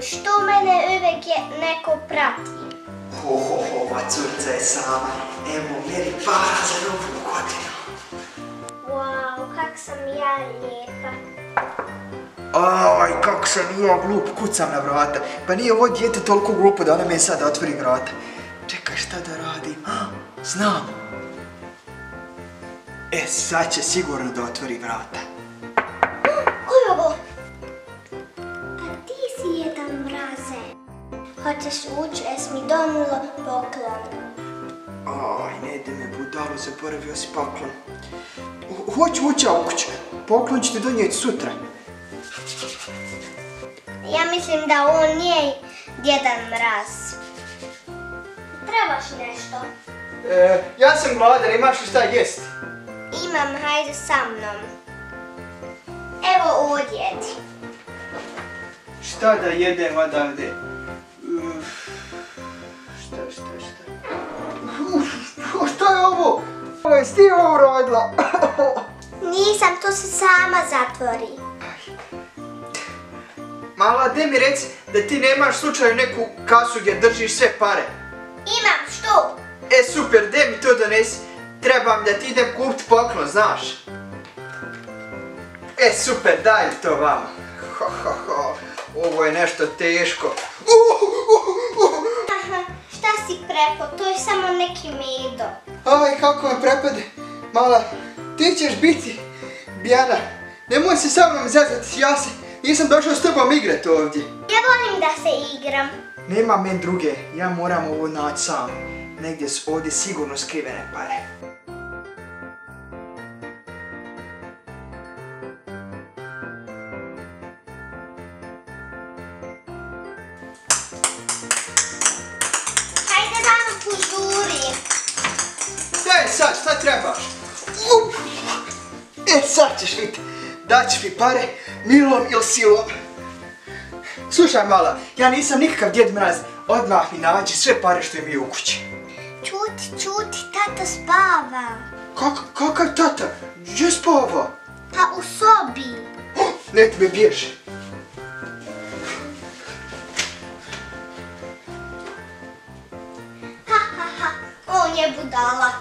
Što mene uvijek neko prati? Ma curca je sama. Evo, meni para za novu godinu. Wow, kak sam ja lijepa. Aj, kako sam ja glup, kucam na vrata. Pa nije ovo dijete toliko glupo da ona meni sad otvori vrata. Čekaj, šta da radim? Znam. Sad će sigurno da otvori vrata. Ko je ovo? Pa ti si jedan mraze. Hoćeš ući, jes mi donilo poklon. Aj, ne ide me budalo, zaboravio si poklon. Hoću ući u kuću. Poklon ću ti donijeti sutra. Ja mislim da on nije jedan mraz. Trebaš nešto? Ja sam gladan, imaš li šta jest? Imam, hajde sa mnom. Evo ovdje. Šta da jedem odavde? Šta? Šta je ovo? Jesi ti ovo uradila? Nisam, to se sama zatvori. Mala, daj mi reci da ti nemaš slučaju neku kasu gdje držiš sve pare. Imam, što? Super, daj mi to donesi. Trebam da ti idem kupiti poklon, znaš. Super, daj mi to vama. Ovo je nešto teško. Šta si prepo? To je samo neki medo. Aj, kako me prepade. Mala, ti ćeš biti Bijana. Nemoj se sa mnom zezati, nisam došao s tobom igrat ovdje. Ja volim da se igram. Nema men druge, ja moram ovo naći sam. Negdje su ovdje sigurno skrivene pare. Hajde da nam požuri. Daj sad, šta trebaš? Sad ćeš vidjeti. Daćeš mi pare milom ili silom. Slušaj mala, ja nisam nikakav djed mraz. Odmah mi nađi sve pare što imaju u kući. Čuti, tata spava. Kakav tata? Gdje spava? Pa u sobi. Nek me bježi. On je budala.